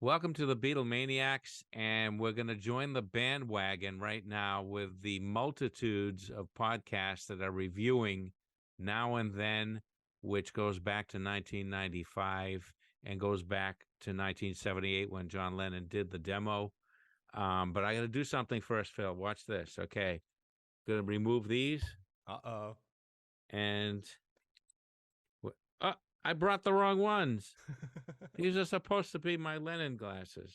Welcome to the Beatlemaniacs, and we're going to join the bandwagon right now with the multitudes of podcasts that are reviewing Now and Then, which goes back to 1995 and goes back to 1978 when John Lennon did the demo. But I got to do something first, Phil. Watch this. Okay. Going to remove these. Uh-oh. And I brought the wrong ones. These are supposed to be my Lennon glasses.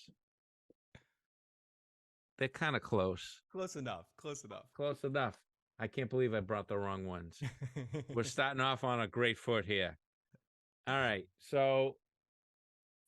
They're kind of close. Close enough. Close enough. Close enough. I can't believe I brought the wrong ones. We're starting off on a great foot here. All right. So,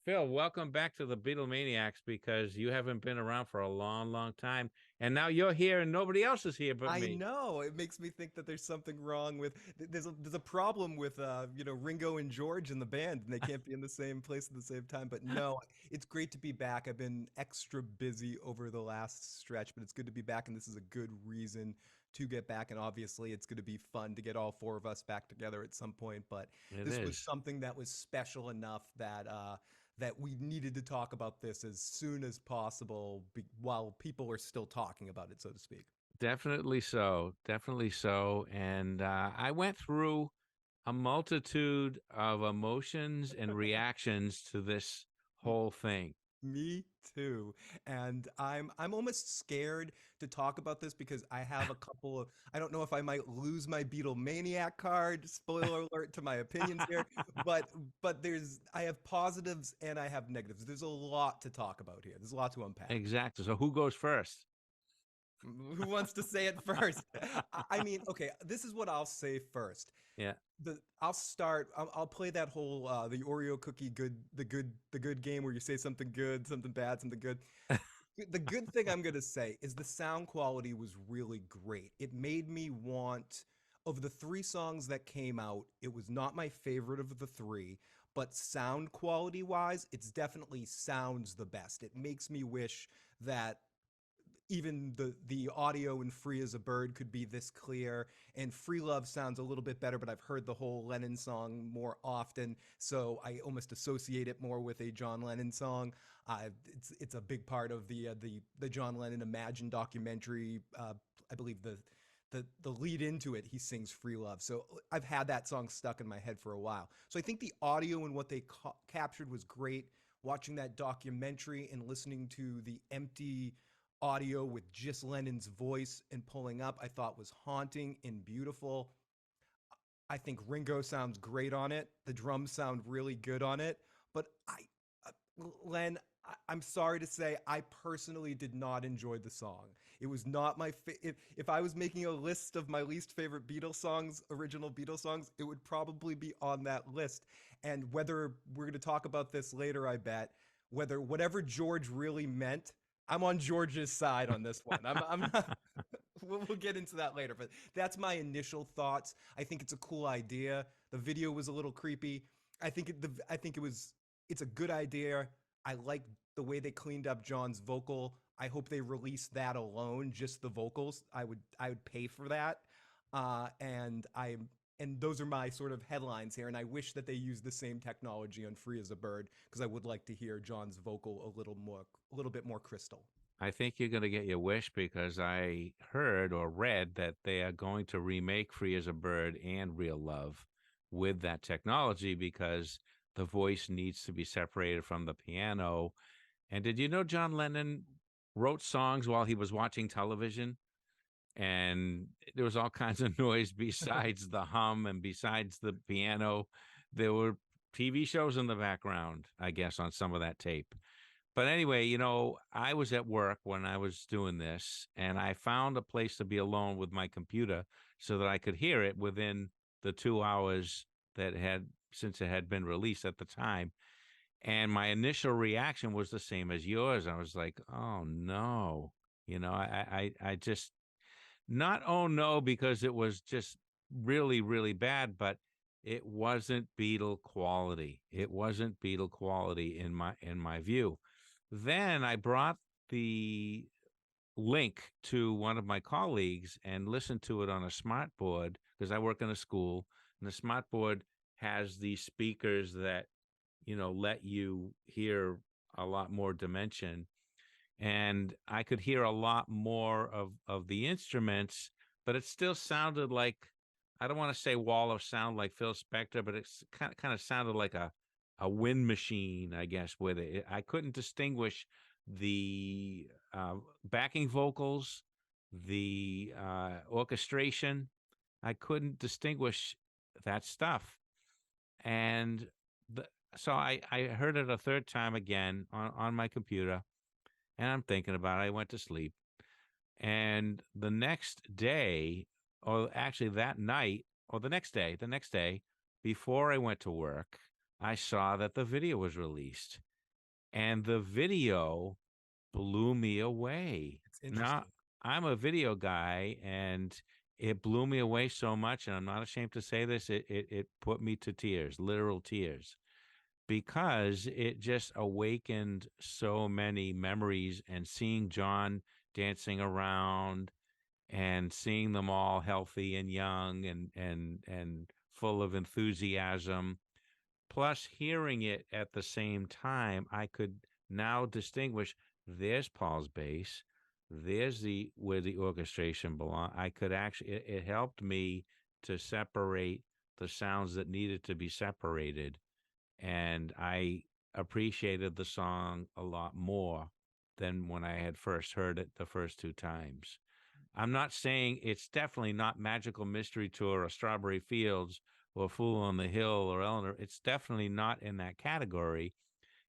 Phil, welcome back to the Beatlemaniacs because you haven't been around for a long, long time. And now you're here and nobody else is here but me. I know. It makes me think that there's something wrong with there's a problem with Ringo and George in the band and they can't be in the same place at the same time. But no, it's great to be back. I've been extra busy over the last stretch, but it's good to be back and this is a good reason to get back. And obviously it's going to be fun to get all four of us back together at some point. But this was something that was special enough that that we needed to talk about this as soon as possible while people are still talking about it, so to speak. Definitely so. Definitely so. And I went through a multitude of emotions and reactions to this whole thing. Me too. And I'm almost scared to talk about this because I have a couple of I don't know if I might lose my Beatlemaniac card. Spoiler alert to my opinions here. But I have positives and I have negatives. There's a lot to talk about here. There's a lot to unpack. Exactly. So who goes first? Who wants to say it first? I mean, okay, this is what I'll say first. Yeah. I'll start. I'll play that whole the Oreo cookie the good game where you say something good, something bad, something good. The good thing I'm gonna say is the sound quality was really great. It made me want of the three songs that came out. It was not my favorite of the three, but sound quality wise, it's definitely sounds the best. It makes me wish that even the audio in Free as a Bird could be this clear, and Free Love sounds a little bit better, but I've heard the whole Lennon song more often, so I almost associate it more with a John Lennon song. It's a big part of the John Lennon Imagine documentary. I believe the lead into it, he sings Free Love. So I've had that song stuck in my head for a while. So I think the audio and what they captured was great. Watching that documentary and listening to the empty audio with just Lennon's voice and pulling up, I thought was haunting and beautiful. I think Ringo sounds great on it. The drums sound really good on it. But Len, I'm sorry to say, I personally did not enjoy the song. It was not my if I was making a list of my least favorite Beatles songs, original Beatles songs, it would probably be on that list. And whether we're going to talk about this later, I bet, whether whatever George really meant, I'm on George's side on this one. I'm not. We'll get into that later, but that's my initial thoughts. I think it's a cool idea. The video was a little creepy. I think it's a good idea. I like the way they cleaned up John's vocal. I hope they release that alone, just the vocals. I would pay for that. And those are my sort of headlines here. And I wish that they used the same technology on Free as a Bird because I would like to hear John's vocal a little bit more crystal. I think you're going to get your wish because I heard or read that they are going to remake Free as a Bird and Real Love with that technology because the voice needs to be separated from the piano. And did you know John Lennon wrote songs while he was watching television? And there was all kinds of noise besides the hum and besides the piano. There were TV shows in the background, I guess, on some of that tape. But anyway, I was at work when I was doing this, and I found a place to be alone with my computer so that I could hear it within the 2 hours since it had been released at the time. And my initial reaction was the same as yours. I was like, oh no, I just not, oh no, because it was just really, really bad, but it wasn't Beatle quality. It wasn't Beatle quality in my view. Then I brought the link to one of my colleagues and listened to it on a smart board because I work in a school, and the smart board has these speakers that let you hear a lot more dimension, and I could hear a lot more of the instruments, but it still sounded like, I don't want to say wall of sound like Phil Spector, but it's kind of sounded like a wind machine, I guess. With it, I couldn't distinguish the backing vocals, the orchestration. I couldn't distinguish that stuff, and the, so I heard it a third time again on my computer, and I'm thinking about it. I went to sleep. And the next day, or actually that night, or the next day, before I went to work, I saw that the video was released. And the video blew me away. It's Now, interesting. I'm a video guy, and it blew me away so much. And I'm not ashamed to say this, it put me to tears, literal tears, because it just awakened so many memories, and seeing John dancing around and seeing them all healthy and young and full of enthusiasm, plus hearing it at the same time, I could now distinguish, there's Paul's bass, there's the where the orchestration belong. I could actually, it helped me to separate the sounds that needed to be separated, and I appreciated the song a lot more than when I had first heard it the first two times. I'm not saying it's definitely not Magical Mystery Tour or Strawberry Fields or Fool on the Hill or Eleanor. It's definitely not in that category.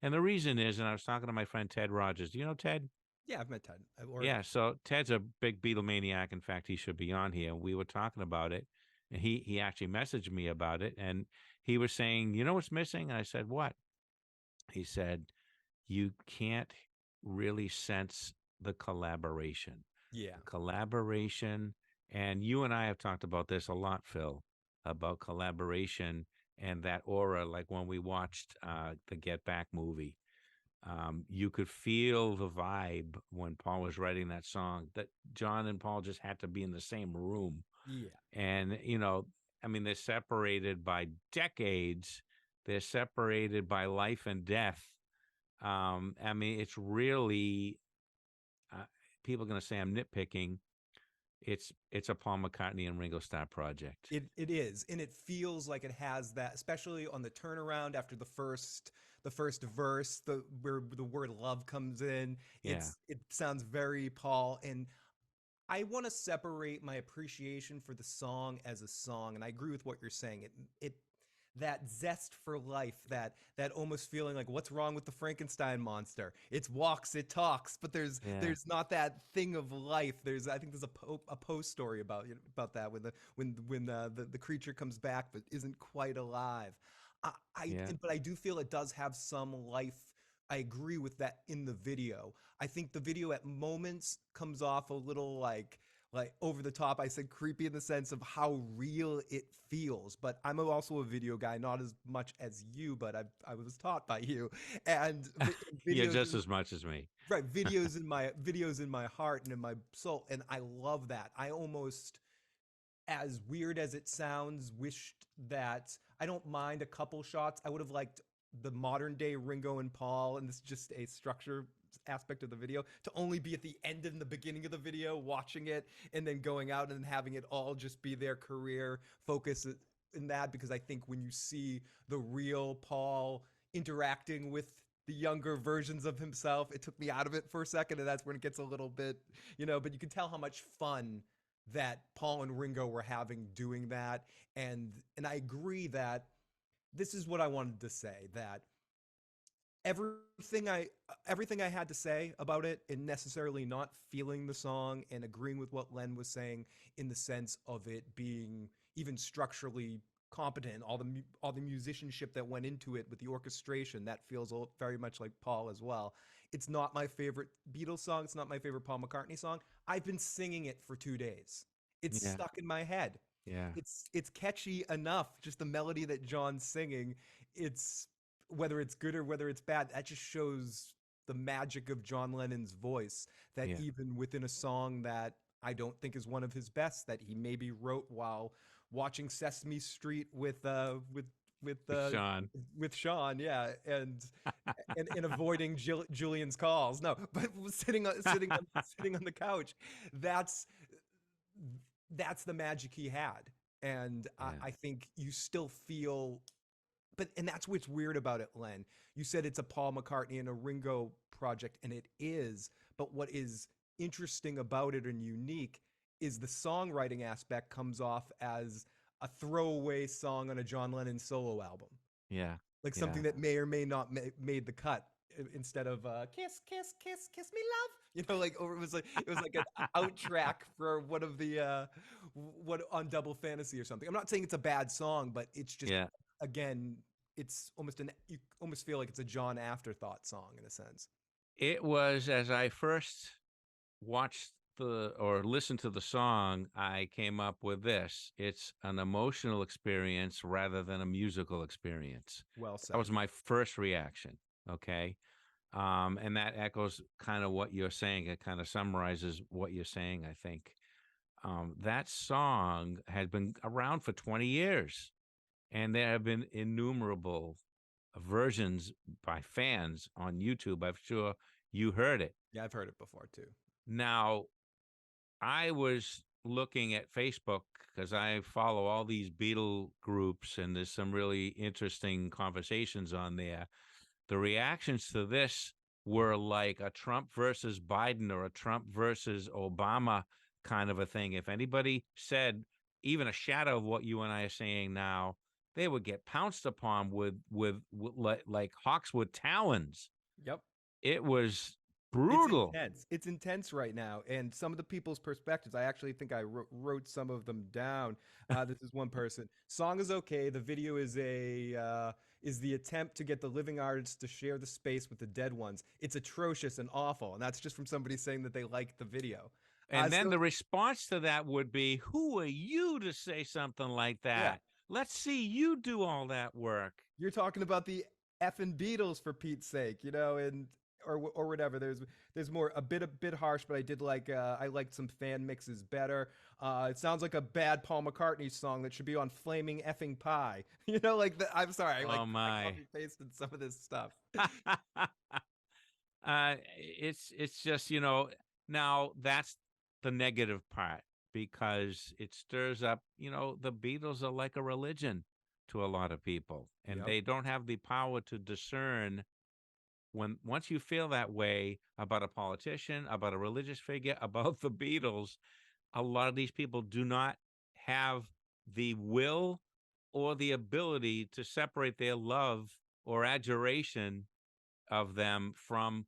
And the reason is, and I was talking to my friend Ted Rogers. Do you know Ted? Yeah, I've met Ted. Or Yeah. So Ted's a big Beatlemaniac. In fact, he should be on here. We were talking about it, and he actually messaged me about it, and he was saying, "You know what's missing?" And I said, "What?" He said, "You can't really sense the collaboration." yeah, The collaboration, and you and I have talked about this a lot, Phil, about collaboration and that aura. Like when we watched the Get Back movie, you could feel the vibe when Paul was writing that song, that John and Paul just had to be in the same room. yeah. And, I mean, they're separated by decades, they're separated by life and death. I mean, it's really, uh, people are going to say I'm nitpicking. It's a Paul McCartney and Ringo Starr project. It is, and it feels like it has that, especially on the turnaround after the first verse, the where the word love comes in. Yeah, It sounds very Paul, and I want to separate my appreciation for the song as a song, and I agree with what you're saying. It that zest for life, that almost feeling like what's wrong with the Frankenstein monster? It walks, it talks, but there's yeah, there's not that thing of life. I think there's a Poe story about that when the creature comes back but isn't quite alive. I yeah, but I do feel it does have some life. I agree with that in the video. I think the video at moments comes off a little like over the top. I said creepy in the sense of how real it feels, but I'm also a video guy, not as much as you, but I was taught by you, and yeah, videos, just as much as me. right, videos in my heart and in my soul, and I love that. I almost, as weird as it sounds, wished that I don't mind a couple shots. I would have liked the modern day Ringo and Paul, and this is just a structure aspect of the video, to only be at the end and the beginning of the video, watching it, and then going out and having it all just be their career focus in that. Because I think when you see the real Paul interacting with the younger versions of himself, it took me out of it for a second, and that's when it gets a little bit, but you can tell how much fun that Paul and Ringo were having doing that. And I agree that this is what I wanted to say, that everything I everything I had to say about it, and necessarily not feeling the song and agreeing with what Len was saying in the sense of it being even structurally competent, all the musicianship that went into it with the orchestration, that feels very much like Paul as well. It's not my favorite Beatles song, it's not my favorite Paul McCartney song. I've been singing it for 2 days. It's Yeah, stuck in my head. yeah, It's catchy enough, just the melody that John's singing. It's Whether it's good or whether it's bad, that just shows the magic of John Lennon's voice, that yeah, even within a song that I don't think is one of his best, that he maybe wrote while watching Sesame Street with with Sean. with Sean, yeah, and avoiding Julian's calls. No, but sitting on the couch. That's that's the magic he had, and Yeah. I think you still feel. But and that's what's weird about it, Len. You said it's a Paul McCartney and a Ringo project, and it is. But what is interesting about it and unique is the songwriting aspect comes off as a throwaway song on a John Lennon solo album, Yeah. like something Yeah. that may or may not made the cut instead of kiss kiss kiss kiss me love, like, or it was like an out track for one of the what on Double Fantasy or something. I'm not saying it's a bad song, but it's just, Yeah. again, it's almost an you almost feel like it's a John Afterthought song in a sense. It was as I first watched the or listened to the song, I came up with this. It's an emotional experience rather than a musical experience. Well That was said. my first reaction. Okay. And that echoes kind of what you're saying. It kind of summarizes what you're saying, I think. That song had been around for 20 years, and there have been innumerable versions by fans on YouTube. I'm sure you heard it. Yeah, I've heard it before too. Now, I was looking at Facebook because I follow all these Beatle groups, and there's some really interesting conversations on there. The reactions to this were like a Trump versus Biden or a Trump versus Obama kind of a thing. If anybody said even a shadow of what you and I are saying now, they would get pounced upon with like hawks with talons. Yep. It was It's brutal. intense. It's intense right now, and some of the people's perspectives. I actually think I wrote some of them down. This is one person. Song is okay. The video is the attempt to get the living artists to share the space with the dead ones. It's atrocious and awful, and that's just from somebody saying that they liked the video. And then So the response to that would be, who are you to say something like yeah, that? Let's see you do all that work. you're talking about the effing Beatles for Pete's sake, and or whatever. There's more a bit harsh, but I liked some fan mixes better. It sounds like a bad Paul McCartney song that should be on Flaming Effing Pie. Like I'm sorry, Oh I my. copy pasted some of this stuff. It's just, now that's the negative part because it stirs up, the Beatles are like a religion to a lot of people, and Yep. they don't have the power to discern when once you feel that way about a politician, about a religious figure, about the Beatles, a lot of these people do not have the will or the ability to separate their love or adoration of them from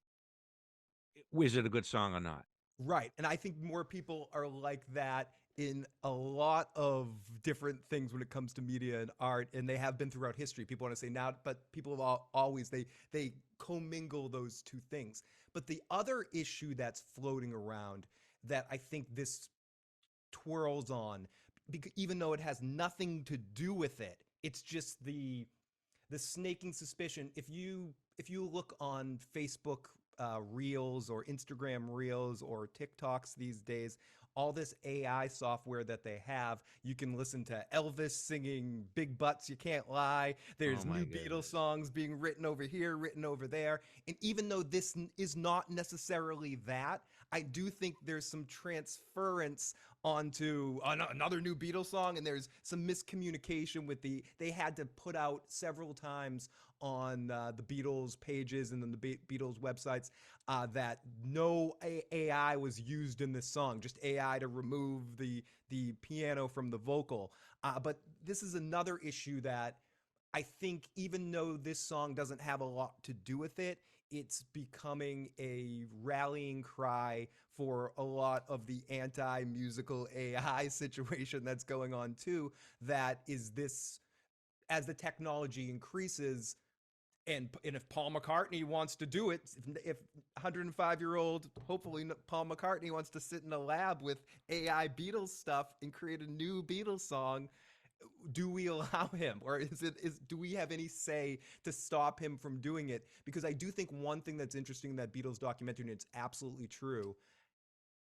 is it a good song or not? Right. And I think more people are like that in a lot of different things when it comes to media and art, and they have been throughout history. People want to say now, but people have always they commingle those two things. But the other issue that's floating around that I think this twirls on, because even though it has nothing to do with it, it's just the snaking suspicion. If you look on Facebook Reels or Instagram Reels or TikToks these days, all this AI software that they have, you can listen to Elvis singing "Big Butts You Can't Lie." Oh There's my new Beatles goodness. songs being written over here, written over there, and even though this is not necessarily that, I do think there's some transference onto another new Beatles song, and there's some miscommunication with they had to put out several times on the Beatles pages and then the Beatles websites that no AI was used in this song, just AI to remove the piano from the vocal. But this is another issue that I think, even though this song doesn't have a lot to do with it, it's becoming a rallying cry for a lot of the anti-musical AI situation that's going on too. That is this, as the technology increases, and if Paul McCartney wants to do it, if 105-year-old, hopefully Paul McCartney wants to sit in a lab with AI Beatles stuff and create a new Beatles song, do we allow him, or is do we have any say to stop him from doing it? Because I do think one thing that's interesting in that Beatles documentary, and it's absolutely true,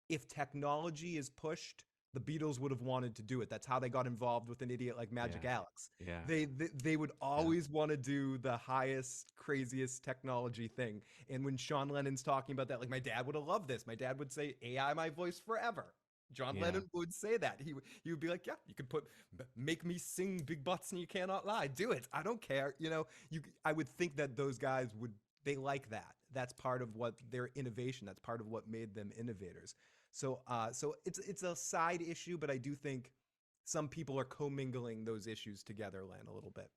if technology is pushed, the Beatles would have wanted to do it. That's how they got involved with an idiot like Magic Yeah. Alex. Yeah. They would Yeah. always want to do the highest, craziest technology thing. And when Sean Lennon's talking about that, like my dad would have loved this. My dad would say, "AI my voice forever." John Yeah. Lennon would say that. He would be like, "Yeah, you can make me sing Big Butts and You Cannot Lie. Do it. I don't care." I would think that those guys would they like that. That's part of what their innovation. That's part of what made them innovators. So it's a side issue, but I do think some people are commingling those issues together, Len, a little bit.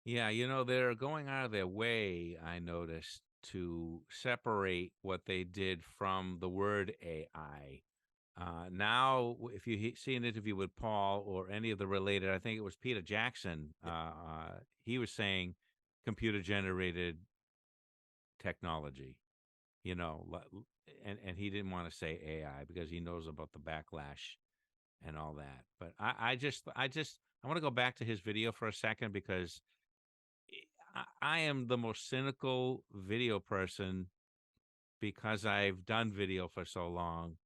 Yeah, they're going out of their way, I noticed, to separate what they did from the word AI. Now, if you see an interview with Paul or any of the related, I think it was Peter Jackson, Yeah, he was saying computer generated technology, you know, and he didn't want to say AI because he knows about the backlash and all that. But I want to go back to his video for a second because I am the most cynical video person because I've done video for so long,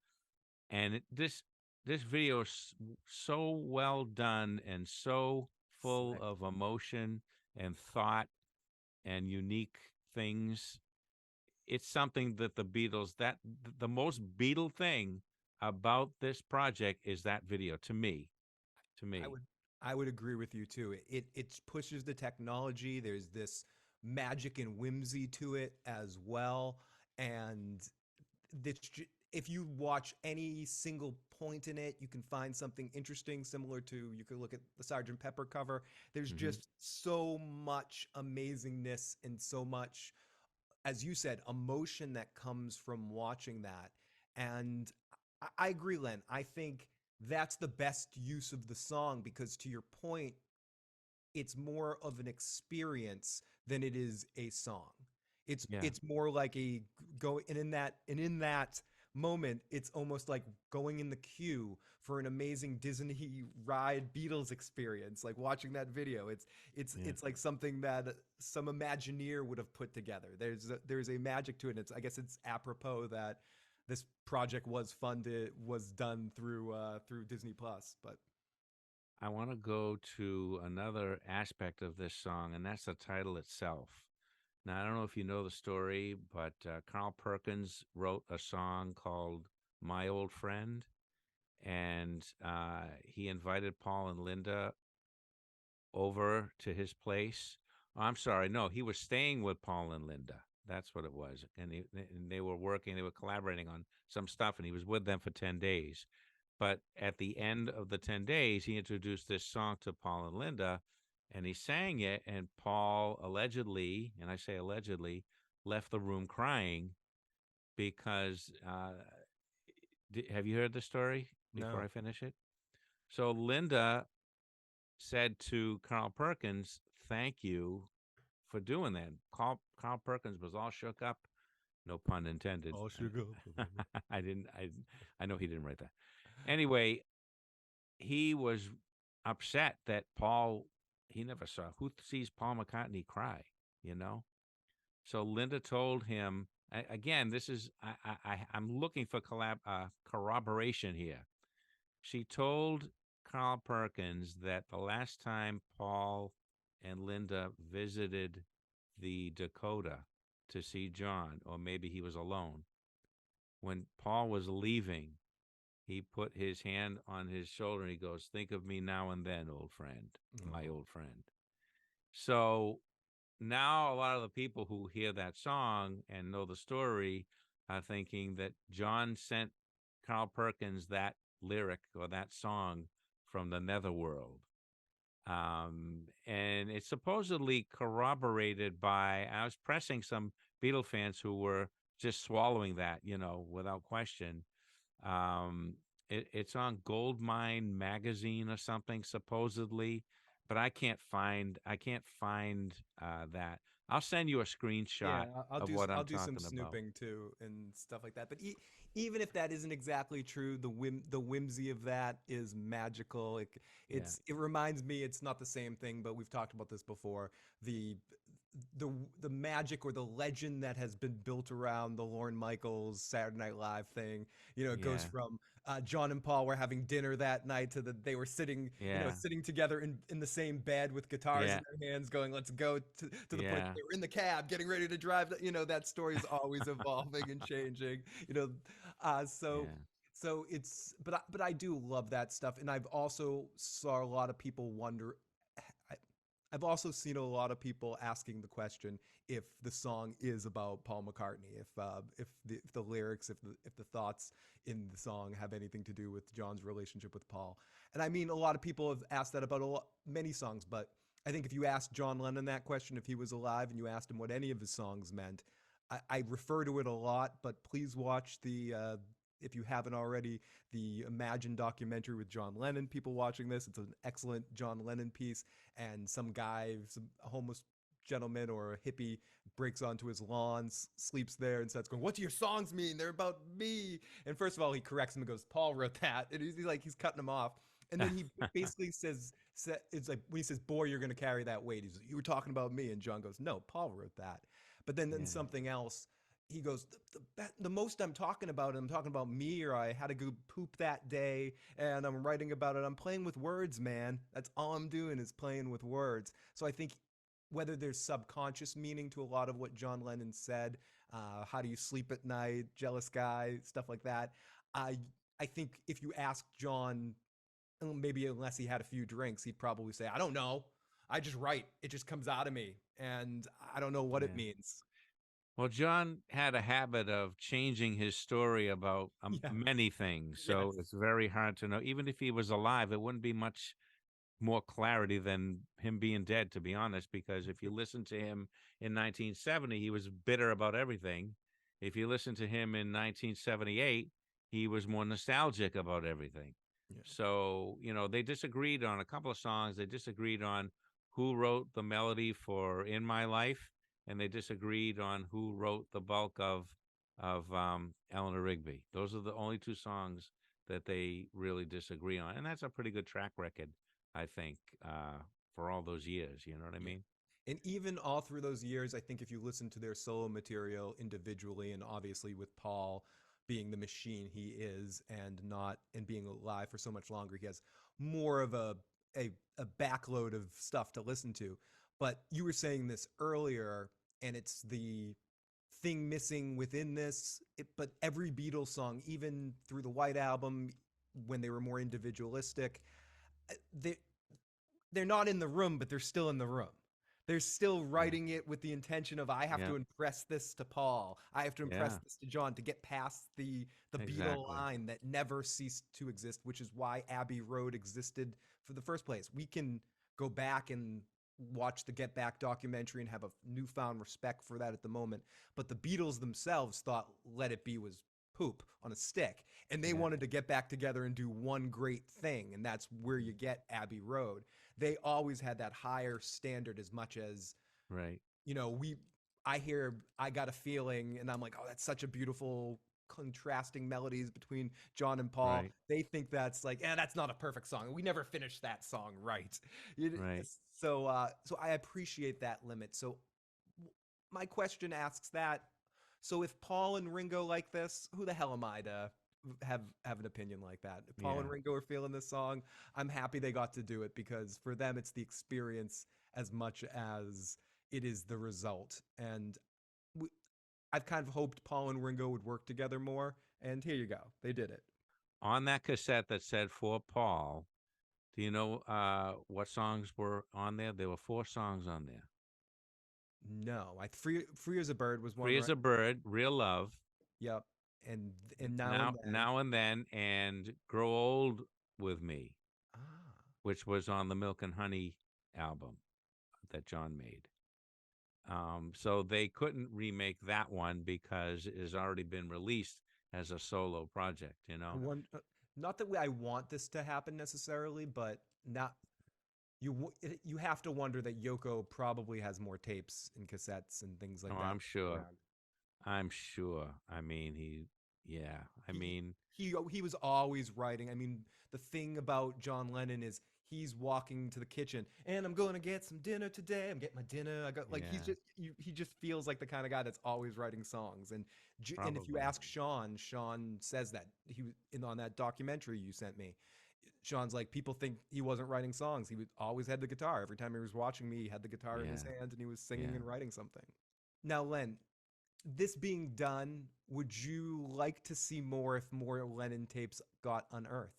and this video is so well done and so full slick. of emotion and thought and unique things. It's something that the most Beatle thing about this project is that video to me. To I me, would I would agree with you too. It pushes the technology. There's this magic and whimsy to it as well, and this if you watch any single point in it, you can find something interesting, similar to you could look at the Sergeant Pepper cover. There's hmm just so much amazingness and so much, as you said, emotion that comes from watching that. And I agree, Len. I think that's the best use of the song because, to your point, it's more of an experience than it is a song. It's yeah, it's more like a go and in that moment, it's almost like going in the queue for an amazing Disney ride Beatles experience, like watching that video. It's yeah. it's like something that some Imagineer would have put together. There's a magic to it. I guess it's apropos that this project was done through Disney Plus, but I want to go to another aspect of this song, and that's the title itself. Now, I don't know if you know the story, but Carl Perkins wrote a song called My Old Friend, and he invited Paul and Linda over to his place. Oh, I'm sorry, no, he was staying with Paul and Linda. That's what it was. And they were working, they were collaborating on some stuff, and he was with them for 10 days. But at the end of the 10 days, he introduced this song to Paul and Linda, and he sang it. And Paul allegedly, and I say allegedly, left the room crying because have you heard the story before no. I finish it? So Linda said to Carl Perkins, "Thank you for doing that." Carl Perkins was all shook up, no pun intended. All sugar. I didn't. I know he didn't write that. Anyway, he was upset that Paul. He never saw who sees Paul McCartney cry. You know. So Linda told him again. This is I'm looking for corroboration here. She told Carl Perkins that the last time Paul and Linda visited the Dakota to see John, or maybe he was alone, when Paul was leaving, he put his hand on his shoulder and he goes, "Think of me now and then, old friend, my Oh. old friend." So now a lot of the people who hear that song and know the story are thinking that John sent Carl Perkins that lyric or that song from the netherworld. And it's supposedly corroborated by, I was pressing some Beatle fans who were just swallowing that, without question. Um, it's on Goldmine magazine or something, supposedly, but I can't find that. I'll send you a Yeah, screenshot I'll of do what I'll I'm do some talking about. snooping too and stuff like that. But even if that isn't exactly true, the whimsy of that is magical. Yeah. It reminds me it's not the same thing, but we've talked about this before. The the the magic or the legend that has been built around the Lorne Michaels Saturday Night Live thing. It goes Yeah. from John and Paul were having dinner that night to they were sitting, Yeah. sitting together in the same bed with guitars in Yeah. their hands, going, "Let's go," to the point that Yeah. they were in the cab getting ready to drive. That story is always evolving and changing. You know, uh, so. Yeah. So but I do love that stuff, and I've also saw a lot of people wonder. I, I've also seen a lot of people asking the question if the song is about Paul McCartney, if the lyrics, if the thoughts in the song have anything to do with John's relationship with Paul. And I mean, a lot of people have asked that about many songs, but I think if you asked John Lennon that question, if he was alive, and you asked him what any of his songs meant, I refer to it a lot. But please watch if you haven't already, the Imagine documentary with John Lennon. People watching this, it's an excellent John Lennon piece, and some guy, a homeless gentleman or a hippie, breaks onto his lawn, sleeps there, and starts going, "What do your songs mean? They're about me." And first of all, he corrects him and goes, "Paul wrote that," and he's cutting him off. And then he basically says, "It's like when he says, 'Boy, you're going to carry that weight.'" He's like, "You were talking about me," and John goes, "No, Paul wrote that." But then in Yeah. something else, he goes, the most I'm talking about me, or I had to go poop that day, and I'm writing about it. I'm playing with words, man. That's all I'm doing is playing with words. So I think whether there's subconscious meaning to a lot of what John Lennon said, how do you sleep at night, jealous guy, stuff like that. I I think if you ask John, maybe unless he had a few drinks, he'd probably say, "I don't know. I just write. It just comes out of me, and I don't know what it Yeah. means." Well, John had a habit of changing his story about Yeah. many things. So Yes. it's very hard to know. Even if he was alive, it wouldn't be much more clarity than him being dead, to be honest, because if you listen to him in 1970, he was bitter about everything. If you listen to him in 1978, he was more nostalgic about everything. Yeah. So, they disagreed on a couple of songs. They disagreed on who wrote the melody for In My Life, and they disagreed on who wrote the bulk of Eleanor Rigby. Those are the only two songs that they really disagree on. And that's a pretty good track record, I think, for all those years. You know what I Yeah. mean? And even all through those years, I think if you listen to their solo material individually, and obviously with Paul being the machine he is, and being alive for so much longer, he has more of a backload of stuff to listen to. But you were saying this earlier, and it's the thing missing within this. But every Beatles song, even through the White Album, when they were more individualistic, they they're not in the room, but they're still in the room. They're still Yeah. writing it with the intention of, I have Yeah. to impress this to Paul. I have to impress Yeah. this to John to get past the Beatle Exactly. line that never ceased to exist, which is why Abbey Road existed for the first place. We can go back and watch the Get Back documentary and have a newfound respect for that at the moment. But the Beatles themselves thought Let It Be was poop on a stick. And they Yeah. wanted to get back together and do one great thing. And that's where you get Abbey Road. They always had that higher standard, as much as, Right. you know we I hear I Got a Feeling, and I'm like, "Oh, that's such a beautiful contrasting melodies between John and Paul." Right. They think that's like, that's not a perfect song. We never finished that song right. Right. So I appreciate that limit. So my question asks that. So if Paul and Ringo like this, who the hell am I to have an opinion like that? If Paul Yeah. and Ringo are feeling this song, I'm happy they got to do it, because for them it's the experience as much as it is the result. And we, I've kind of hoped Paul and Ringo would work together more, and here you go. They did it. On that cassette that said for Paul, do you know what songs were on there? There were four songs on there. No, Free as a Bird was one, Free as right? a Bird, Real Love, Yep. And Now and Then. Now and Then, and Grow Old with Me, Ah. which was on the Milk and Honey album that John made. So they couldn't remake that one because it has already been released as a solo project, you know? One, not that I want this to happen necessarily, but not you have to wonder that Yoko probably has more tapes and cassettes and things Oh, like that I'm sure. around. I'm sure. I mean, yeah. I He mean, he was always writing. I mean, the thing about John Lennon is he's walking to the kitchen and I'm going to get some dinner today. I'm getting my dinner. I got like he's Yeah, just he just feels like the kind of guy that's always writing songs. And if you probably. ask Sean, Sean says that he was in on that documentary you sent me. Sean's like, people think he wasn't writing songs. He would always had the guitar. Every time he was watching me, he had the guitar in his Yeah, hand and he was singing yeah. and writing something. Now, Len, this being done, would you like to see more if more Lennon tapes got unearthed?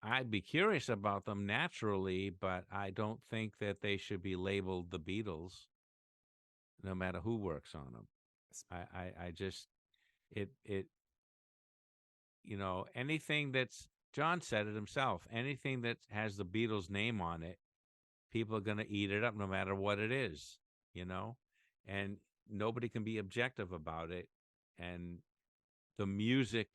I'd be curious about them naturally, but I don't think that they should be labeled the Beatles, no matter who works on them. I just it anything that's John said it himself. Anything that has the Beatles name on it, people are gonna eat it up, no matter what it is. You know, and nobody can be objective about it. And the music,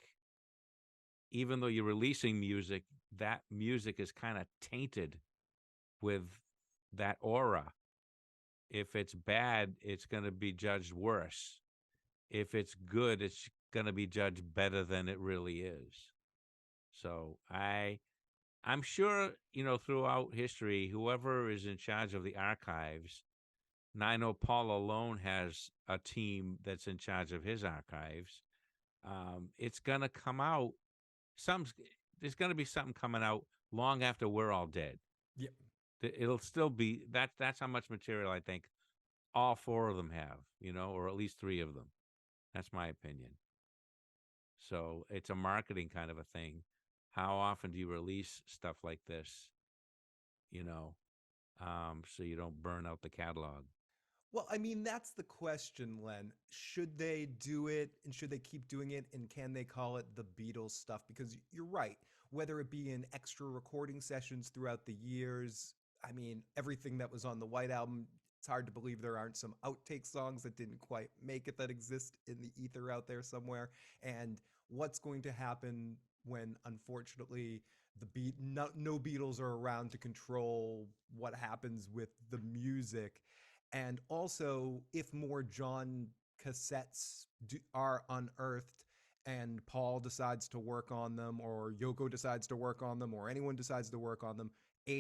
even though you're releasing music, that music is kind of tainted with that aura. If it's bad, it's going to be judged worse. If it's good, it's going to be judged better than it really is. So I'm sure, throughout history, whoever is in charge of the archives, and I know Paul alone has a team that's in charge of his archives. It's going to come out. Some There's going to be something coming out long after we're all dead. Yeah. It'll still be that. That's how much material I think all four of them have, or at least three of them. That's my opinion. So it's a marketing kind of a thing. How often do you release stuff like this? You know, so you don't burn out the catalog. Well, I mean, that's the question, Len. Should they do it and should they keep doing it? And can they call it the Beatles stuff? Because you're right. Whether it be in extra recording sessions throughout the years, I mean, everything that was on the White Album, it's hard to believe there aren't some outtake songs that didn't quite make it that exist in the ether out there somewhere. And what's going to happen when, unfortunately, no Beatles are around to control what happens with the music, and also if more John cassettes are unearthed and Paul decides to work on them or Yoko decides to work on them or anyone decides to work on them,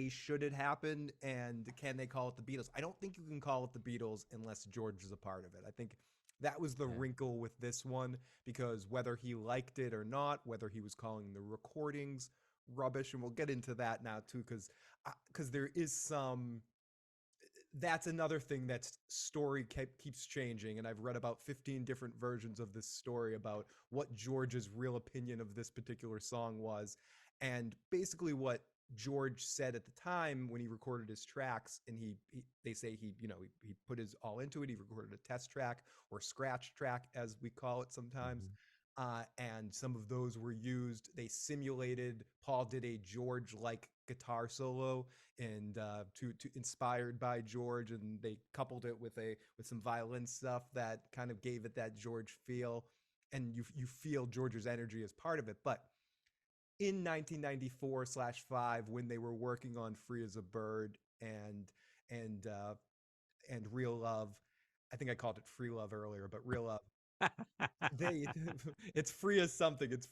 should it happen and can they call it the Beatles? I don't think you can call it the Beatles unless George is a part of it. I think that was the Yeah, wrinkle with this one, because whether he liked it or not, whether he was calling the recordings rubbish, and we'll get into that now too, because there is some, that's another thing, that story keeps changing, and I've read about 15 different versions of this story about what George's real opinion of this particular song was. And basically what George said at the time when he recorded his tracks, and they say he put his all into it. He recorded a test track or scratch track as we call it sometimes. hmm And some of those were used. They simulated. Paul did a George-like guitar solo, and to inspired by George, and they coupled it with some violin stuff that kind of gave it that George feel, and you feel George's energy as part of it. But in 1994/5, when they were working on "Free as a Bird" and and "Real Love," I think I called it "Free Love" earlier, but "Real Love," they it's free as something. It's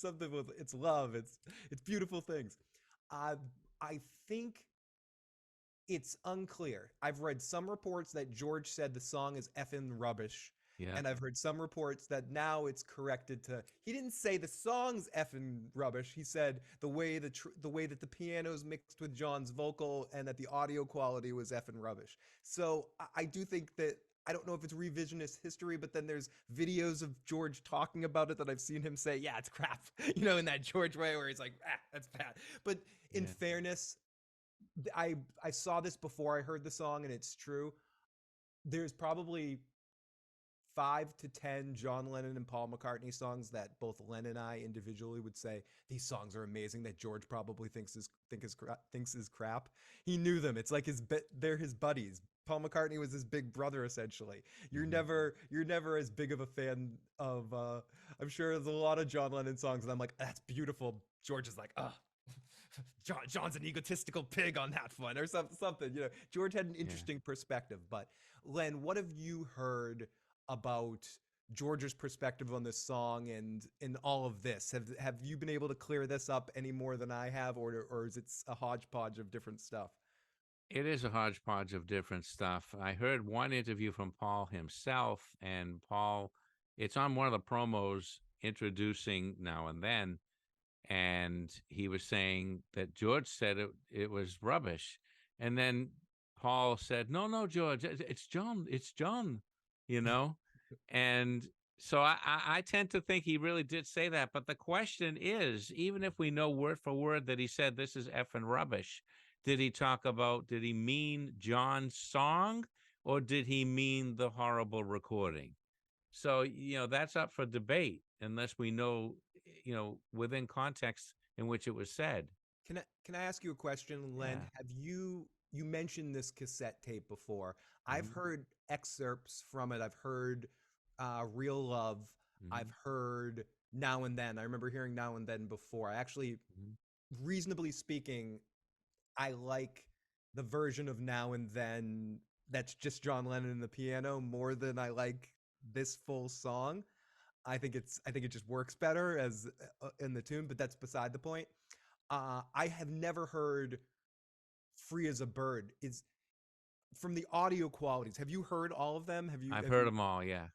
something with it's love. It's beautiful things. Uh, I think it's unclear. I've read some reports that George said the song is effing rubbish. yeah. And I've heard some reports that now it's corrected to, he didn't say the song's effing rubbish. He said the way that the piano's mixed with John's vocal and that the audio quality was effing rubbish. So I do think that, I don't know if it's revisionist history, but then there's videos of George talking about it that I've seen him say, yeah, it's crap, in that George way where he's like, that's bad. But in Yeah. fairness, I saw this before I heard the song, and it's true. There's probably 5 to 10 John Lennon and Paul McCartney songs that both Len and I individually would say these songs are amazing, that George probably thinks is crap. He knew them. It's like they're his buddies. Paul McCartney was his big brother essentially. hmm You're never as big of a fan of I'm sure there's a lot of John Lennon songs and I'm like, that's beautiful. George is like, oh, John's an egotistical pig on that one, or something. George had an Yeah. interesting perspective. But Len, what have you heard about George's perspective on this song and all of this. Have you been able to clear this up any more than I have, or is it a hodgepodge of different stuff? It is a hodgepodge of different stuff. I heard one interview from Paul himself, and Paul, it's on one of the promos introducing Now and Then, and he was saying that George said it was rubbish, and then Paul said, "No, no, George, it's John, it's John," you know, and so I tend to think he really did say that. But the question is, even if we know word for word that he said this is effing rubbish, did he talk about? Did he mean John's song, or did he mean the horrible recording? So, that's up for debate unless we know, within context in which it was said. Can I ask you a question, Len? Yeah. You mentioned this cassette tape before? I've Hmm. heard excerpts from it. I've heard Real Love. Hmm. I've heard Now and Then. I remember hearing Now and Then before. I actually, Hmm. reasonably speaking, I like the version of Now and Then that's just John Lennon and the piano more than I like this full song. I think it just works better as in the tune, but that's beside the point. I have never heard "Free as a Bird." Is from the audio qualities. Have you heard all of them? Have you? I've Have heard you? them all. Yeah.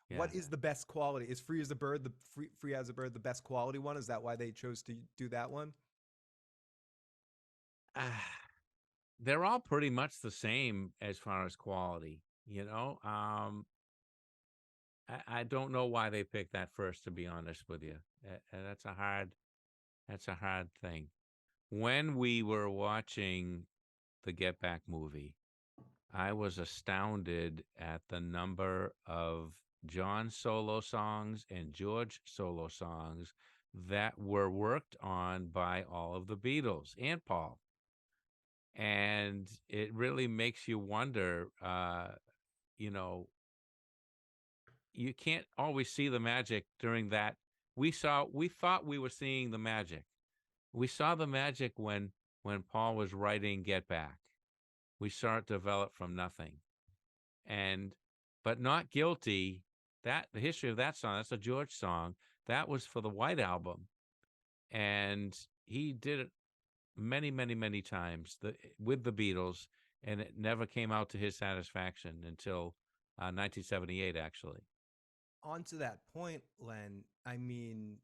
Yeah. What is the best quality? Is "Free as a Bird" the free as a Bird the best quality one? Is that why they chose to do that one? They're all pretty much the same as far as quality, I don't know why they picked that first, to be honest with you. That's a hard thing. When we were watching the Get Back movie, I was astounded at the number of John solo songs and George solo songs that were worked on by all of the Beatles and Paul. And it really makes you wonder, you know, you can't always see the magic during that. We thought we were seeing the magic. We saw the magic when Paul was writing Get Back. We saw it develop from nothing. And but Not Guilty, that the history of that song, that's a George song. That was for the White Album. And he did it many, many, many times with the Beatles, and it never came out to his satisfaction until 1978, actually. On to that point, Len. I mean,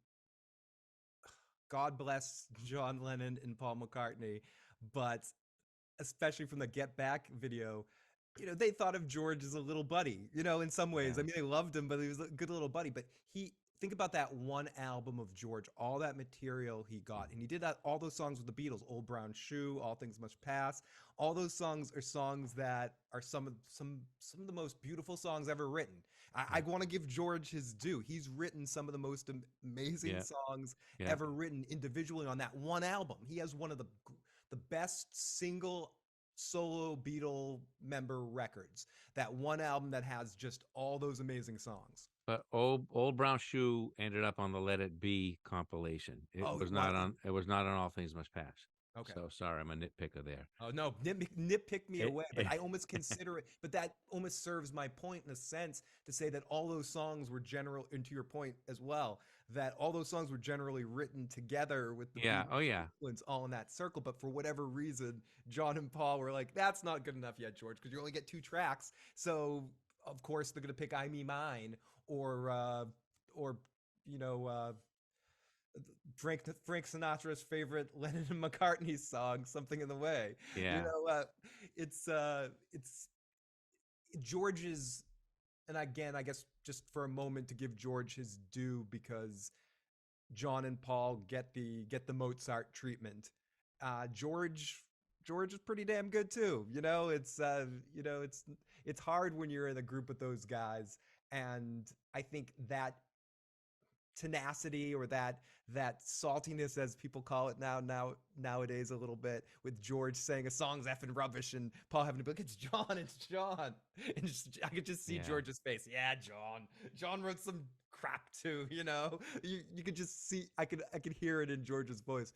God bless John Lennon and Paul McCartney, but especially from the Get Back video, they thought of George as a little buddy, in some ways. Yeah, I mean, they loved him, but he was a good little buddy. But think about that one album of George, all that material he got. And he did that, all those songs with the Beatles, Old Brown Shoe, All Things Must Pass. All those songs are songs that are some of the most beautiful songs ever written. I yeah, want to give George his due. He's written some of the most amazing yeah, songs yeah. ever written individually on that one album. He has one of the best single solo Beatle member records. That one album that has just all those amazing songs. But Old Brown Shoe ended up on the Let It Be compilation. It Oh, was what? not on. It was not on All Things Must Pass. Okay. So sorry, I'm a nitpicker there. Oh no, nitpick me It, away, but it- I almost consider it. But that almost serves my point in a sense to say that all those songs were general, and to your point as well, that all those songs were generally written together with the yeah. Oh Beatles yeah. influence all in that circle. But for whatever reason, John and Paul were like, "That's not good enough yet, George, because you only get two tracks." So of course they're gonna pick "I Me Mine" or you know uh, Frank Sinatra's favorite Lennon and McCartney song, "Something in the Way." You Yeah. know, it's George's, and again, I guess just for a moment to give George his due because John and Paul get the Mozart treatment. George is pretty damn good too. It's hard when you're in a group with those guys, and I think that tenacity or that saltiness as people call it nowadays a little bit with George saying a song's effing rubbish and Paul having to be like it's John and I could just see Yeah. George's face. Yeah, John wrote some crap too, you could just see I could hear it in George's voice.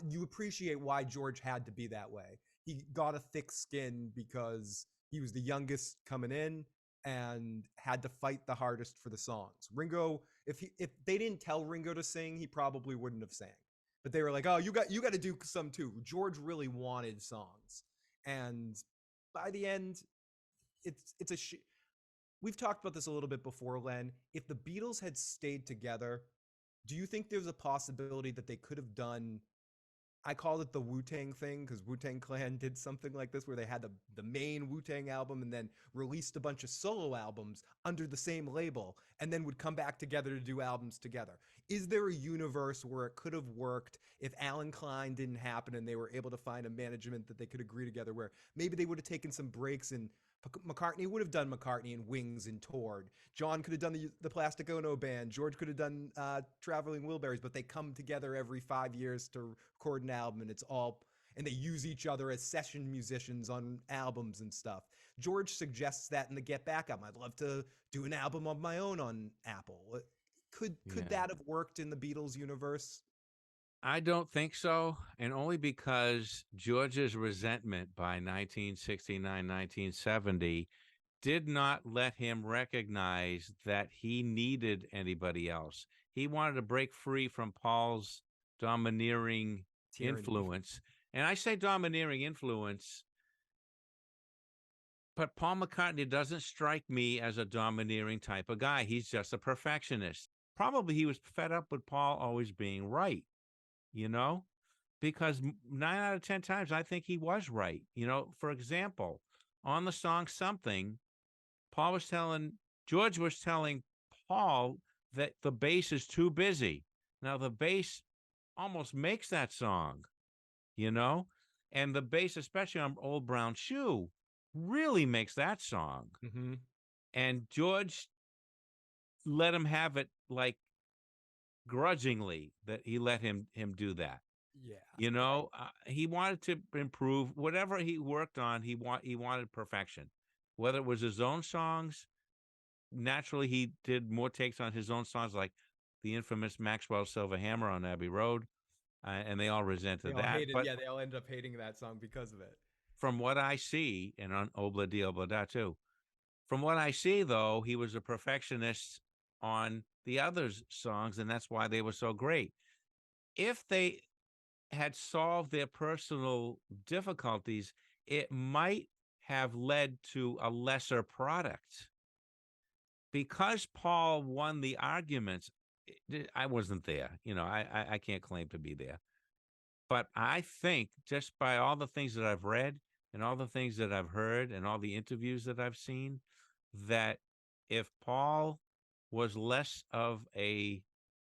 You appreciate why George had to be that way. He got a thick skin because he was the youngest coming in, and had to fight the hardest for the songs. Ringo, if they didn't tell Ringo to sing, he probably wouldn't have sang. But they were like, "Oh, you got to do some too." George really wanted songs, and by the end, it's a we've talked about this a little bit before, Len. If the Beatles had stayed together, do you think there's a possibility that they could have done? I called it the Wu Tang thing because Wu Tang Clan did something like this where they had the main Wu Tang album and then released a bunch of solo albums under the same label and then would come back together to do albums together. Is there a universe where it could have worked if Alan Klein didn't happen and they were able to find a management that they could agree together where maybe they would have taken some breaks and McCartney would have done McCartney and Wings and toured. John could have done the Plastic Ono band. George could have done Traveling Wilburys, but they come together every 5 years to record an album, and it's all and they use each other as session musicians on albums and stuff. George suggests that in the Get Back album. I'd love to do an album of my own on Apple. Could Yeah. that have worked in the Beatles universe? I don't think so, and only because George's resentment by 1969, 1970 did not let him recognize that he needed anybody else. He wanted to break free from Paul's domineering Tyranny. influence. And I say domineering influence, but Paul McCartney doesn't strike me as a domineering type of guy. He's just a perfectionist. Probably he was fed up with Paul always being right, you know? Because 9 out of 10 times I think he was right. For example, on the song Something, George was telling Paul that the bass is too busy. Now, the bass almost makes that song, you know? And the bass, especially on Old Brown Shoe, really makes that song. Mm-hmm. And George let him have it like grudgingly that he let him do that. Yeah. He wanted to improve whatever he worked on. He wanted perfection, whether it was his own songs. Naturally, he did more takes on his own songs, like the infamous Maxwell Silver Hammer on Abbey Road, and they all They resented all that. hated. But Yeah, they all ended up hating that song because of it. from what I see, and on Obla Di Obla Da too, from what I see, though, he was a perfectionist on the other songs, and that's why they were so great. If they had solved their personal difficulties, it might have led to a lesser product. Because Paul won the arguments, I wasn't there. I can't claim to be there. But I think just by all the things that I've read and all the things that I've heard and all the interviews that I've seen, that if Paul was less of a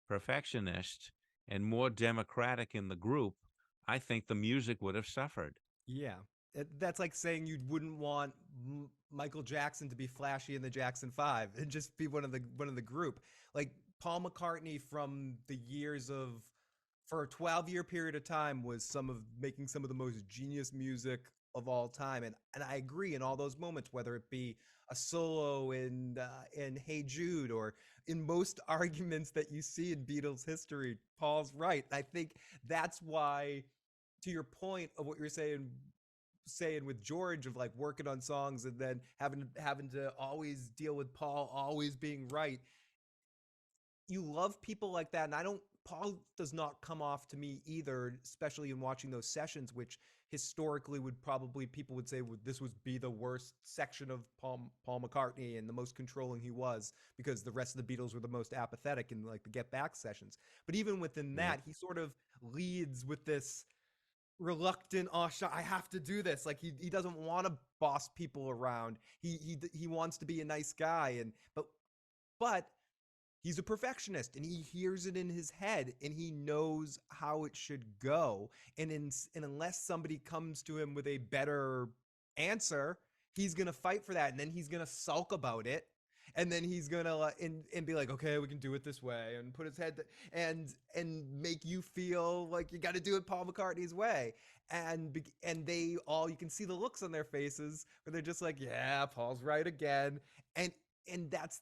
perfectionist and more democratic in the group, I think the music would have suffered. Yeah. That's like saying you wouldn't want Michael Jackson to be flashy in the Jackson 5 and just be one of the group. Like Paul McCartney from the years of for a 12-year period of time was some of making some of the most genius music of all time, and I agree in all those moments, whether it be a solo in Hey Jude or in most arguments that you see in Beatles history, Paul's right. I think that's why, to your point of what you're saying with George of like working on songs and then having to always deal with Paul always being right. You love people like that, and I don't. Paul does not come off to me either, especially in watching those sessions, which historically would probably people would say this would be the worst section of Paul McCartney and the most controlling he was because the rest of the Beatles were the most apathetic in like the Get Back sessions. But even within Yeah. that, he sort of leads with this reluctant, oh I have to do this, like he doesn't want to boss people around. He wants to be a nice guy, and but he's a perfectionist and he hears it in his head and he knows how it should go, and unless somebody comes to him with a better answer, he's gonna fight for that, and then he's gonna sulk about it, and then he's gonna and be like, okay, we can do it this way, and put his head and make you feel like you got to do it Paul McCartney's way, and they all, you can see the looks on their faces where they're just like, yeah, Paul's right again, and and that's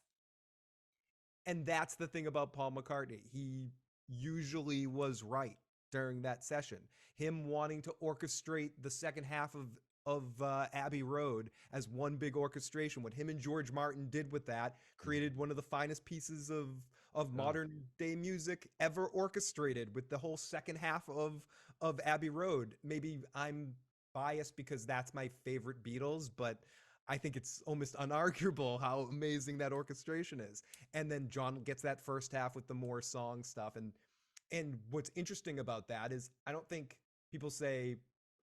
that's the thing about Paul McCartney. He usually was right during that session. Him wanting to orchestrate the second half of of Abbey Road as one big orchestration. What him and George Martin did with that created one of the finest pieces of Oh, modern day music ever orchestrated with the whole second half of Abbey Road. Maybe I'm biased because that's my favorite Beatles, but I think it's almost unarguable how amazing that orchestration is. And then John gets that first half with the more song stuff. And what's interesting about that is I don't think people say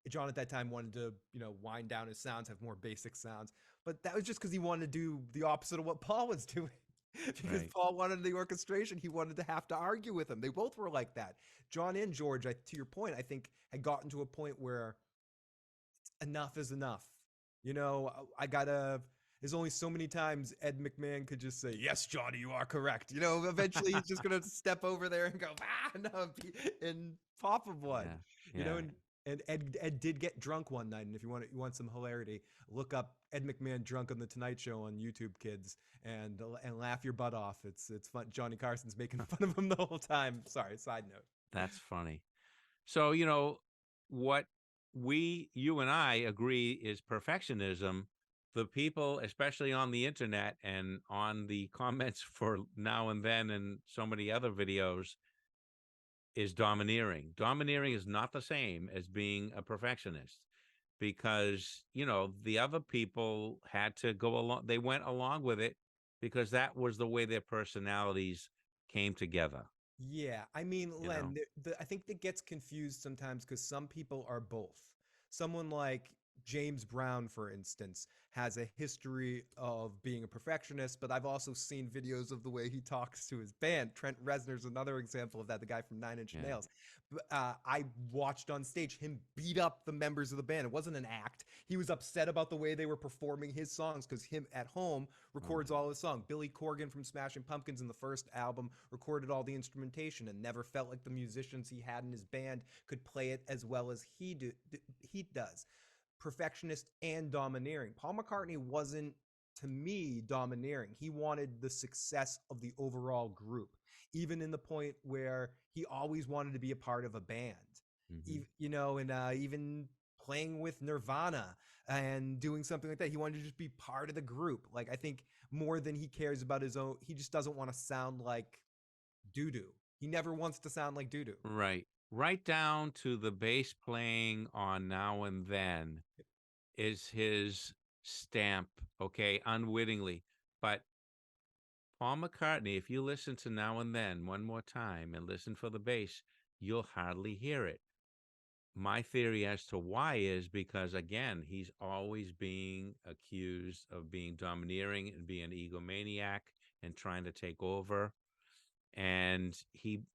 John at that time wanted to, wind down his sounds, have more basic sounds. But that was just because he wanted to do the opposite of what Paul was doing. Because right. Paul wanted the orchestration, he wanted to have to argue with him. They both were like that. John and George, to your point, I think had gotten to a point where enough is enough. I gotta. There's only so many times Ed McMahon could just say, "Yes, Johnny, you are correct." Eventually he's just gonna step over there and go, "Ah, no," and pop of one. Yeah. You know, Yeah. and Ed did get drunk one night, and if you want some hilarity, look up Ed McMahon drunk on the Tonight Show on YouTube, kids, and laugh your butt off. It's fun. Johnny Carson's making fun of him the whole time. Sorry, side note. That's funny. So, what you and I agree is perfectionism. The people, especially on the internet and on the comments for Now and Then and so many other videos, is domineering. Domineering is not the same as being a perfectionist because, the other people had to go along, they went along with it because that was the way their personalities came together, Yeah, I mean, you know? Len, I think that gets confused sometimes because some people are both. Someone like James Brown, for instance, has a history of being a perfectionist, but I've also seen videos of the way he talks to his band. Trent Reznor's another example of that, the guy from Nine Inch Yeah. Nails. I watched on stage him beat up the members of the band. It wasn't an act. He was upset about the way they were performing his songs because him at home Oh, records all his songs. Billy Corgan from Smashing Pumpkins in the first album recorded all the instrumentation and never felt like the musicians he had in his band could play it as well as he does. Perfectionist and domineering. Paul McCartney wasn't, to me, domineering. He wanted the success of the overall group, even in the point where he always wanted to be a part of a band. mhm. And even playing with Nirvana and doing something like that. He wanted to just be part of the group. Like, I think more than he cares about his own, he just doesn't want to sound like doo doo. He never wants to sound like doo doo. Right. Right down to the bass playing on Now and Then is his stamp, okay, unwittingly. But Paul McCartney, if you listen to Now and Then one more time and listen for the bass, you'll hardly hear it. My theory as to why is because, again, he's always being accused of being domineering and being an egomaniac and trying to take over. And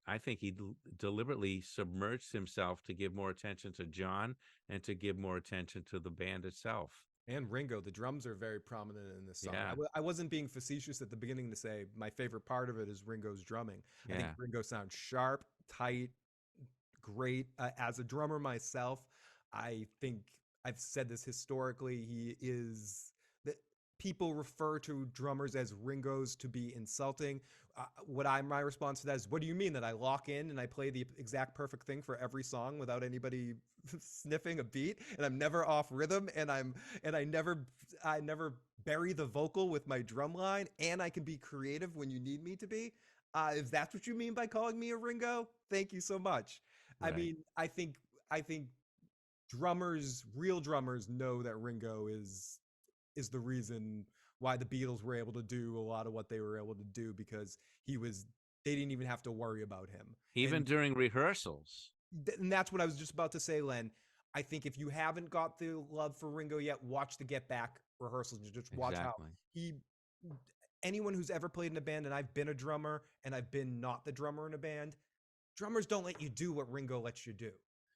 I think he deliberately submerged himself to give more attention to John and to give more attention to the band itself. And Ringo, the drums are very prominent in this song. Yeah. I wasn't being facetious at the beginning to say my favorite part of it is Ringo's drumming. I think Yeah. Ringo sounds sharp, tight, great. As a drummer myself, I think I've said this historically. He is that people refer to drummers as Ringos to be insulting. My response to that is, what do you mean that I lock in and I play the exact perfect thing for every song without anybody sniffing a beat, and I'm never off rhythm, and I never bury the vocal with my drum line, and I can be creative when you need me to be. If that's what you mean by calling me a Ringo, thank you so much. I Right. mean, I think real drummers know that Ringo is the reason why the Beatles were able to do a lot of what they were able to do because they didn't even have to worry about him. Even during rehearsals. And that's what I was just about to say, Len. I think if you haven't got the love for Ringo yet, watch the Get Back rehearsals. Just watch how Exactly. he anyone who's ever played in a band, and I've been a drummer and I've been not the drummer in a band, drummers don't let you do what Ringo lets you do.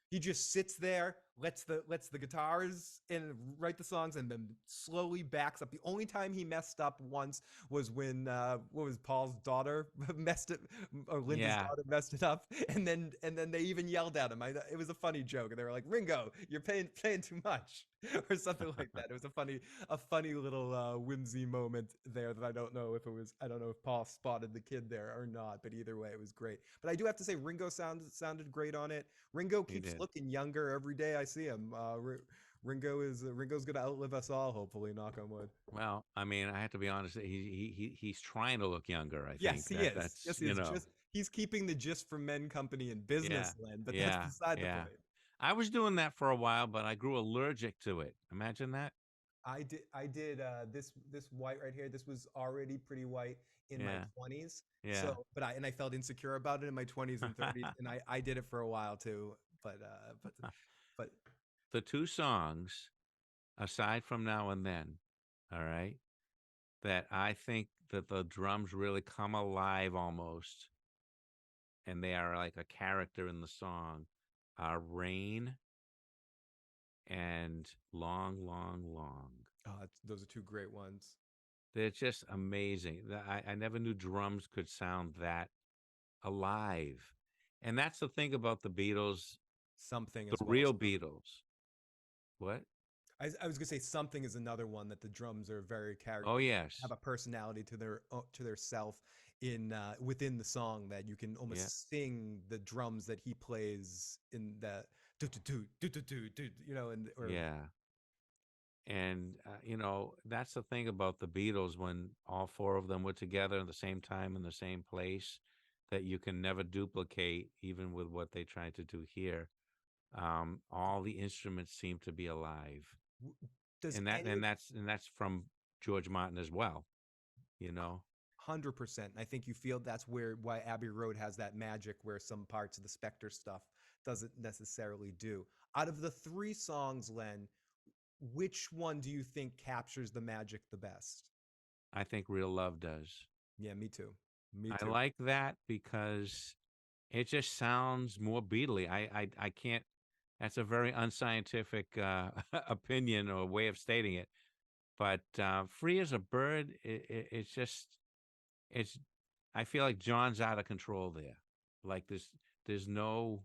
He just sits there, lets the guitars and write the songs, and then slowly backs up. The only time he messed up once was when what was Paul's daughter messed it, or Linda's Yeah. daughter messed it up, and they even yelled at him. It was a funny joke, and they were like, "Ringo, you're playing too much," or something like that. It was a funny little whimsy moment there that I don't know if Paul spotted the kid there or not, but either way, it was great. But I do have to say, Ringo sounded great on it. Ringo He keeps did. looking younger every day I see him. Ringo's gonna outlive us all, hopefully. Knock on wood. Well, I mean, I have to be honest. He's trying to look younger. I Yes, think he is. that's Yes, he is. Just he's keeping the Just for Men company in yeah, business, Len. But that's yeah, beside the yeah. point. I was doing that for a while, but I grew allergic to it. Imagine that. I did this white right here. This was already pretty white in my Yeah, 20s. yeah. So, I felt insecure about it in my 20s and 30s, and I did it for a while too. But The two songs, aside from Now and Then, all right, that I think that the drums really come alive almost, and they are like a character in the song, are Rain and Long, Long, Long. those are two great ones. They're just amazing. I never knew drums could sound that alive. And that's the thing about the Beatles, Something the as well. real Beatles. What? I was gonna say something is another one that the drums are very Oh, character have yes. a personality to their self in within the song that you can Yeah. almost sing the drums that he plays in the do do do do do do do, and or Yeah. And, that's the thing about the Beatles when all four of them were together at the same time in the same place that you can never duplicate, even with what they tried to do here. All the instruments seem to be alive. does And that any and that's from George Martin as well, you know. 100%. I think you feel that's why Abbey Road has that magic where some parts of the Spectre stuff doesn't necessarily do. Out of the three songs, Len, which one do you think captures the magic the best? I think Real Love does. Yeah, me too. Me I too. like that because it just sounds more Beatly. I can't. That's a very unscientific opinion or way of stating it. But Free as a Bird, it's just it's. I feel like John's out of control there. Like there's no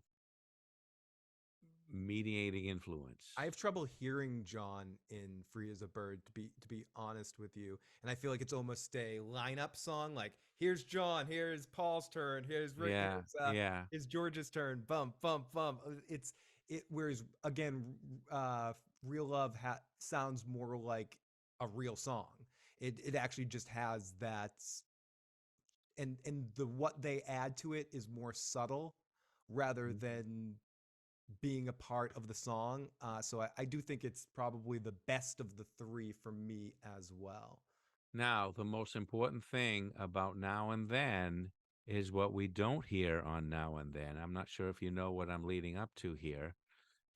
mediating I influence. have trouble hearing John in "Free as a Bird" to be honest with you, and I feel like it's almost a lineup song. Like here's John, here's Paul's turn, Yeah, yeah, here's George's turn. Bump, bump, bump. Whereas again, "Real Love" sounds more like a real song. It actually just has that, and the what they add to it is more subtle rather Mhm. than being a part of the song. So I do think it's probably the best of the three for me as well. Now, the most important thing about Now and Then is what we don't hear on Now and Then. I'm not sure if you know what I'm leading up to here.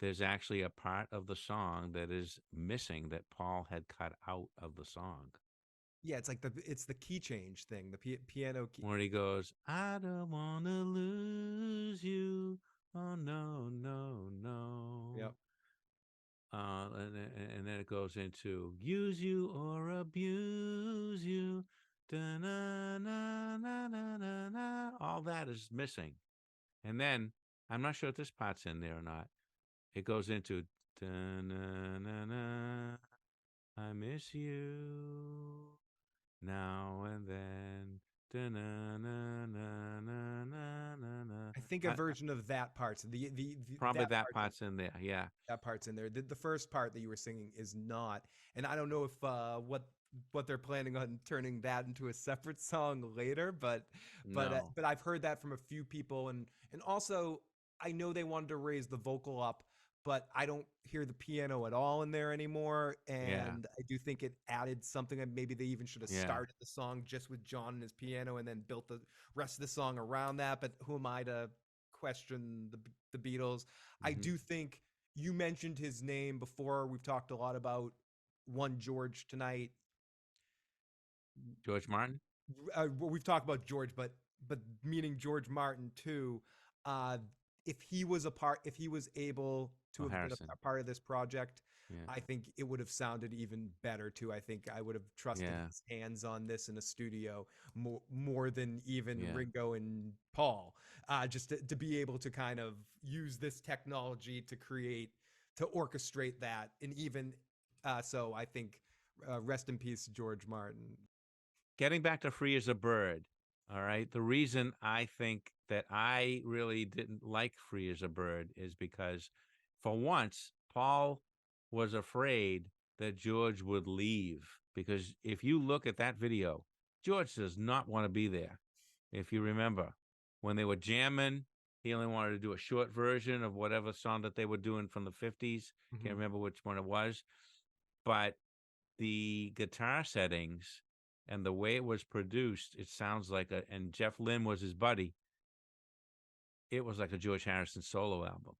There's actually a part of the song that is missing that Paul had cut out of the song. Yeah, it's the key change thing, the piano key. Where he goes, I don't want to lose you. Oh, no, no, Yep. no. And then it goes into use you or abuse you. Da-na-na-na-na-na-na. All that is missing. And then I'm not sure if this part's in there or not. It goes into da-na-na-na. I miss you now and then. Da-na-na-na-na-na-na-na. I think a version of that part, so Probably that that part part's in there. Yeah. that part's in there. The first part that you were singing is not, and I don't know if what they're planning on turning that into a separate song later, No. but I've heard that from a few people, and also I know they wanted to raise the vocal up, but I don't hear the piano at all in there anymore, Yeah. and I do think it added something that maybe they even should have Yeah. started the song just with John and his piano, and then built the rest of the song around that. But who am I to question the Beatles? I Hmm. do think you mentioned his name before. We've talked a lot about one George tonight. George Martin? Well, we've talked about George, but meaning George Martin too. Uh, if he was able to Oh, have been Harrison. a part of this project, Yeah. I think it would have sounded even better too. I think I would have trusted Yeah. his hands on this in a studio more than even Yeah. Ringo and Paul. Just to be able to kind of use this technology to orchestrate that, and even so, I think rest in peace, George Martin. Getting back to Free as a Bird. All right. The reason I think that I really didn't like Free as a Bird is because, for once, Paul was afraid that George would leave, because if you look at that video, George does not want to be there. If you remember, when they were jamming, he only wanted to do a short version of whatever song that they were doing from the 50s. Can't remember which one it was. But the guitar settings and the way it was produced, it sounds like and Jeff Lynne was his buddy. It was like a George Harrison solo album.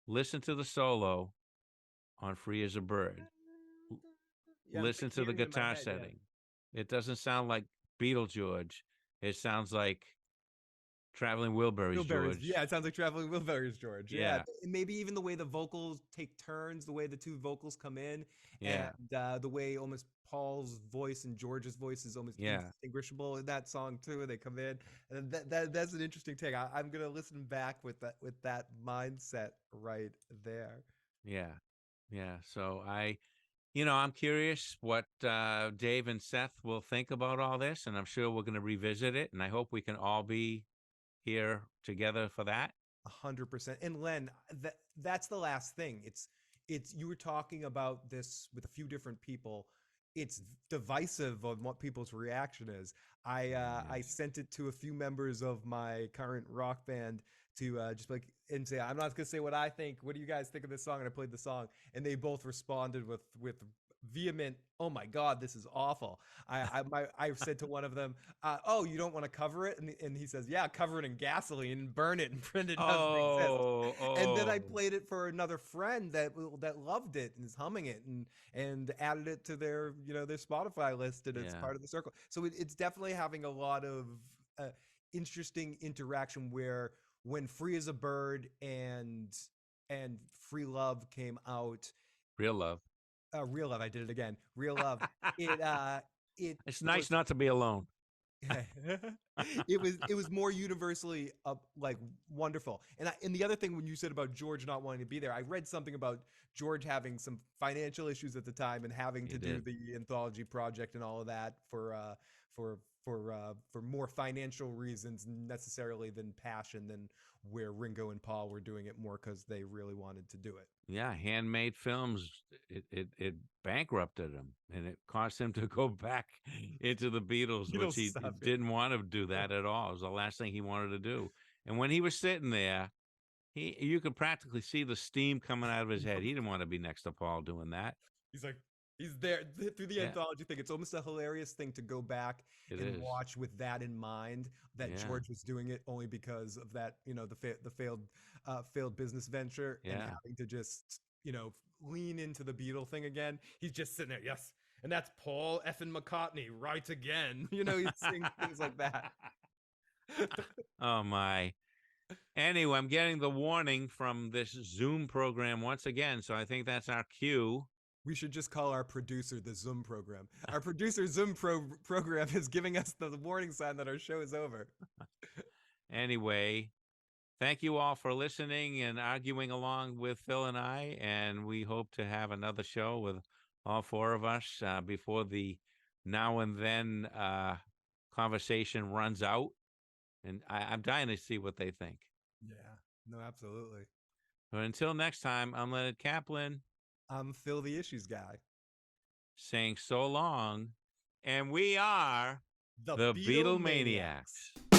Listen to the solo on Free as a Bird. Yeah, I'm Listen to the hearing it in my guitar head. Yeah. setting. It doesn't sound like Beatle George. It sounds like Traveling Wilburys Wilburys, George. yeah, it sounds like Traveling Wilburys, George. Yeah, Yeah. maybe even the way the vocals take turns, the way the two vocals come in, and Yeah. the way almost Paul's voice and George's voice is almost Yeah. indistinguishable in that song too. They come in, and that's an interesting take. I'm gonna listen back with that mindset right there. Yeah. Yeah. So I'm curious what Dave and Seth will think about all this, and I'm sure we're going to revisit it. And I hope we can all be here together for that. 100%. And Len, that's the last thing. It's you were talking about this with a few different people. It's divisive on what people's reaction is. I Yes. sent it to a few members of my current rock band to just like and say, I'm not gonna say what I think. What do you guys think of this song? And I played the song, and they both responded with vehement, "Oh my God, this is awful." I said to one of them, "Oh, you don't want to cover it?" And he says, "Yeah, cover it in gasoline and burn it and pretend it doesn't exist." And then I Oh. played it for another friend that loved it and is humming it and added it to their Spotify list, and it's Yeah. part of the circle. So it's definitely having a lot of uh, interesting interaction where when Free as a Bird and Free Love came out, Real love. Real Love, I did it again. Real Love, it it It's was nice not to be alone. it was more universally like wonderful. And the other thing when you said about George not wanting to be there, I read something about George having some financial issues at the time and having He to do did. the anthology project and all of that for more financial reasons necessarily than passion, than where Ringo and Paul were doing it more because they really wanted to do it. Yeah, handmade films. It bankrupted him, and it caused him to go back into the Beatles, which Beatles he stuff. didn't want to do that at all. It was the last thing he wanted to do. And when he was sitting there, you could practically see the steam coming out of his head. He didn't want to be next to Paul doing that. He's like, he's there through the Yeah, anthology thing. It's almost a hilarious thing to go back it and is. watch with that in mind. That Yeah, George was doing it only because of that, the failed business venture, and yeah. having to just lean into the Beatle thing again. He's just sitting there, yes, and that's Paul effing McCartney right again. He's saying things like that. Oh my. Anyway, I'm getting the warning from this Zoom program once again, so I think that's our cue. We should just call our producer the Zoom program. Our producer Zoom program is giving us the warning sign that our show is over. Anyway, thank you all for listening and arguing along with Phil and I, and we hope to have another show with all four of us before the now and then conversation runs out. And I'm dying to see what they think. Yeah, no, absolutely. But until next time, I'm Leonard Caplan I'm Phil the Issues Guy. saying so long, and we are The the Beatlemaniacs. Beatlemaniacs.